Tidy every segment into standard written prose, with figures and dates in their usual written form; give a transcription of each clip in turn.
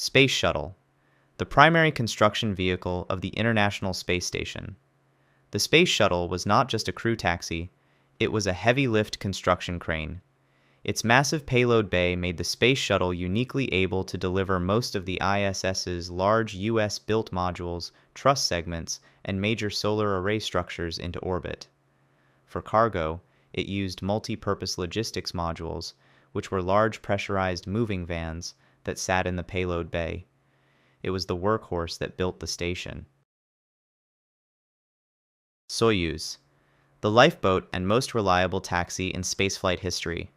Space Shuttle, the primary construction vehicle of the International Space Station. The Space Shuttle was not just a crew taxi, it was a heavy-lift construction crane. Its massive payload bay made the Space Shuttle uniquely able to deliver most of the ISS's large U.S.-built modules, truss segments, and major solar array structures into orbit. For cargo, it used multi-purpose logistics modules, which were large pressurized moving vans that sat in the payload bay. It was the workhorse that built the station. Soyuz, the lifeboat and most reliable taxi in spaceflight history.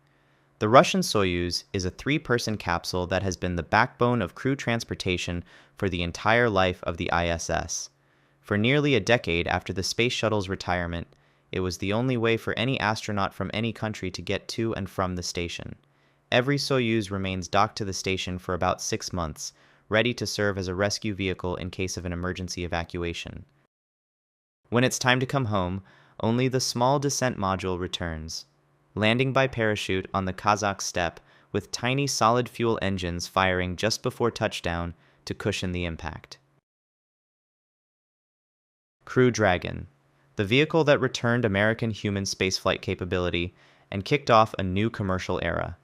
The Russian Soyuz is a 3-person capsule that has been the backbone of crew transportation for the entire life of the ISS. For nearly a decade after the Space Shuttle's retirement, it was the only way for any astronaut from any country to get to and from the station. Every Soyuz remains docked to the station for about 6 months, ready to serve as a rescue vehicle in case of an emergency evacuation. When it's time to come home, only the small descent module returns, landing by parachute on the Kazakh steppe with tiny solid-fuel engines firing just before touchdown to cushion the impact. Crew Dragon, the vehicle that returned American human spaceflight capability and kicked off a new commercial era.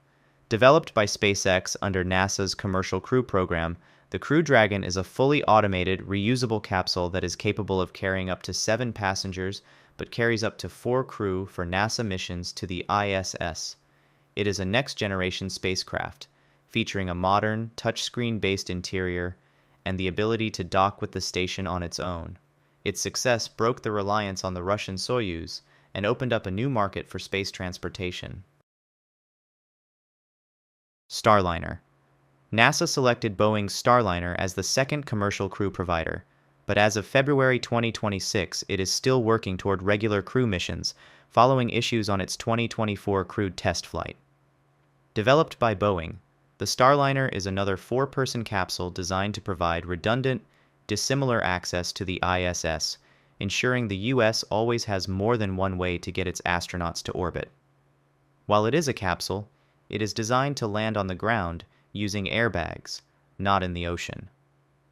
Developed by SpaceX under NASA's Commercial Crew Program, the Crew Dragon is a fully automated, reusable capsule that is capable of carrying up to 7 passengers, but carries up to 4 crew for NASA missions to the ISS. It is a next-generation spacecraft, featuring a modern, touchscreen-based interior and the ability to dock with the station on its own. Its success broke the reliance on the Russian Soyuz and opened up a new market for space transportation. Starliner. NASA selected Boeing's Starliner as the second commercial crew provider, but as of February 2026, it is still working toward regular crew missions, following issues on its 2024 crewed test flight. Developed by Boeing, the Starliner is another 4-person capsule designed to provide redundant, dissimilar access to the ISS, ensuring the U.S. always has more than one way to get its astronauts to orbit. While it is a capsule, it is designed to land on the ground using airbags, not in the ocean.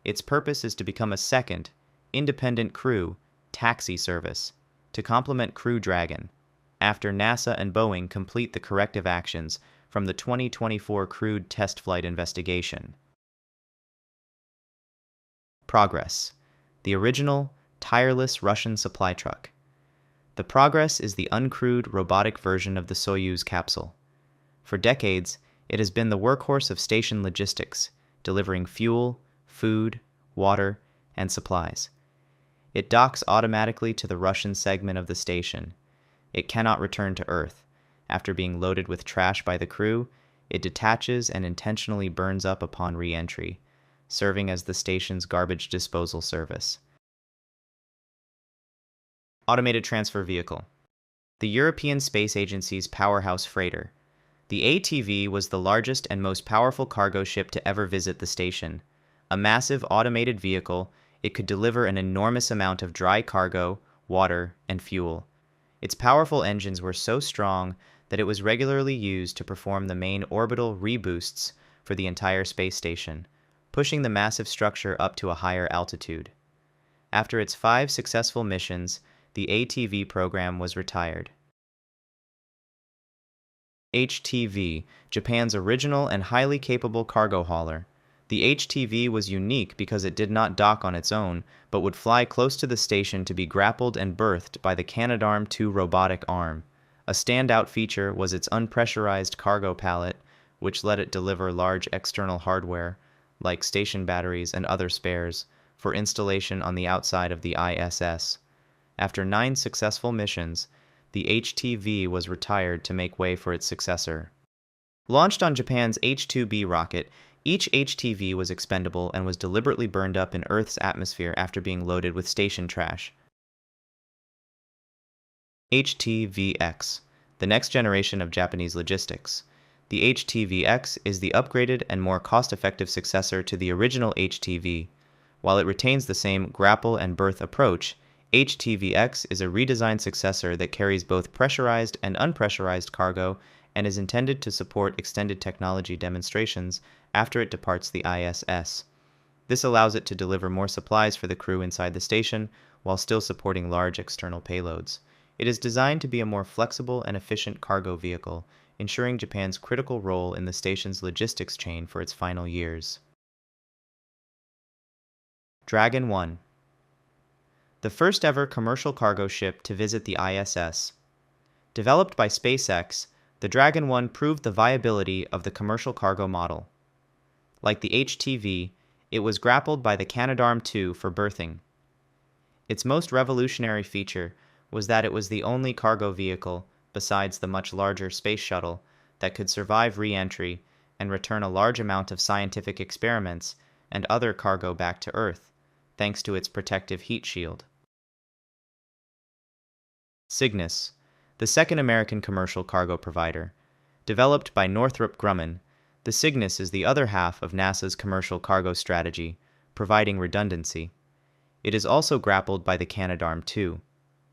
Its purpose is to become a second, independent crew taxi service to complement Crew Dragon, after NASA and Boeing complete the corrective actions from the 2024 crewed test flight investigation. Progress, the original, tireless Russian supply truck. The Progress is the uncrewed robotic version of the Soyuz capsule. For decades, it has been the workhorse of station logistics, delivering fuel, food, water, and supplies. It docks automatically to the Russian segment of the station. It cannot return to Earth. After being loaded with trash by the crew, it detaches and intentionally burns up upon re-entry, serving as the station's garbage disposal service. Automated Transfer Vehicle. The European Space Agency's powerhouse freighter. The ATV was the largest and most powerful cargo ship to ever visit the station. A massive automated vehicle, it could deliver an enormous amount of dry cargo, water, and fuel. Its powerful engines were so strong that it was regularly used to perform the main orbital reboosts for the entire space station, pushing the massive structure up to a higher altitude. After its 5 successful missions, the ATV program was retired. HTV, Japan's original and highly capable cargo hauler. The HTV was unique because it did not dock on its own, but would fly close to the station to be grappled and berthed by the Canadarm2 robotic arm. A standout feature was its unpressurized cargo pallet, which let it deliver large external hardware, like station batteries and other spares, for installation on the outside of the ISS. After 9 successful missions, the HTV was retired to make way for its successor. Launched on Japan's H-2B rocket, each HTV was expendable and was deliberately burned up in Earth's atmosphere after being loaded with station trash. HTV-X, the next generation of Japanese logistics. The HTV-X is the upgraded and more cost-effective successor to the original HTV. While it retains the same grapple and berth approach, HTV-X is a redesigned successor that carries both pressurized and unpressurized cargo and is intended to support extended technology demonstrations after it departs the ISS. This allows it to deliver more supplies for the crew inside the station while still supporting large external payloads. It is designed to be a more flexible and efficient cargo vehicle, ensuring Japan's critical role in the station's logistics chain for its final years. Dragon 1. The first ever commercial cargo ship to visit the ISS. Developed by SpaceX, the Dragon 1 proved the viability of the commercial cargo model. Like the HTV, it was grappled by the Canadarm2 for berthing. Its most revolutionary feature was that it was the only cargo vehicle, besides the much larger Space Shuttle, that could survive re-entry and return a large amount of scientific experiments and other cargo back to Earth, thanks to its protective heat shield. Cygnus, the second American commercial cargo provider. Developed by Northrop Grumman, the Cygnus is the other half of NASA's commercial cargo strategy, providing redundancy. It is also grappled by the Canadarm2.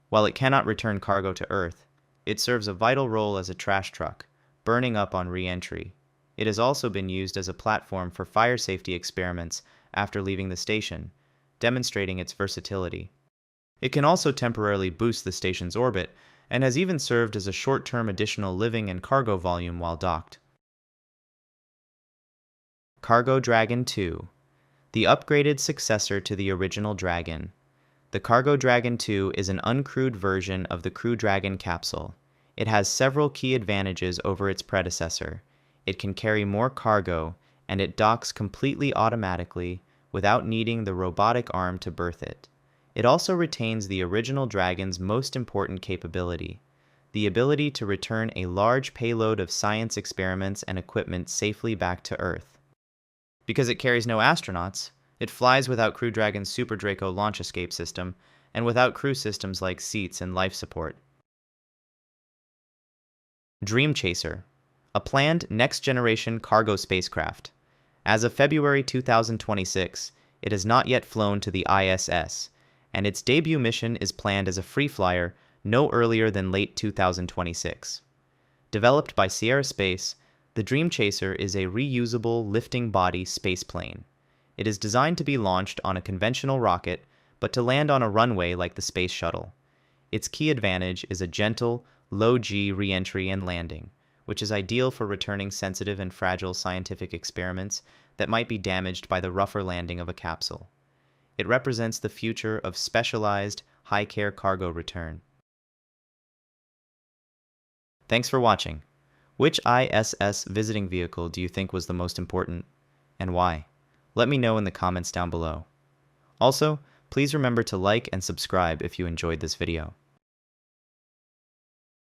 While it cannot return cargo to Earth, it serves a vital role as a trash truck, burning up on re-entry. It has also been used as a platform for fire safety experiments after leaving the station, demonstrating its versatility. It can also temporarily boost the station's orbit, and has even served as a short-term additional living and cargo volume while docked. Cargo Dragon 2, the upgraded successor to the original Dragon. The Cargo Dragon 2 is an uncrewed version of the Crew Dragon capsule. It has several key advantages over its predecessor. It can carry more cargo, and it docks completely automatically without needing the robotic arm to berth it. It also retains the original Dragon's most important capability, the ability to return a large payload of science experiments and equipment safely back to Earth. Because it carries no astronauts, it flies without Crew Dragon's Super Draco launch escape system, and without crew systems like seats and life support. Dream Chaser, a planned next-generation cargo spacecraft. As of February 2026, it has not yet flown to the ISS, and its debut mission is planned as a free flyer no earlier than late 2026. Developed by Sierra Space, the Dream Chaser is a reusable lifting body spaceplane. It is designed to be launched on a conventional rocket, but to land on a runway like the Space Shuttle. Its key advantage is a gentle, low-G re-entry and landing, which is ideal for returning sensitive and fragile scientific experiments that might be damaged by the rougher landing of a capsule. It represents the future of specialized, high-care cargo return. Thanks for watching. Which ISS visiting vehicle do you think was the most important, and why? Let me know in the comments down below. Also, please remember to like and subscribe if you enjoyed this video.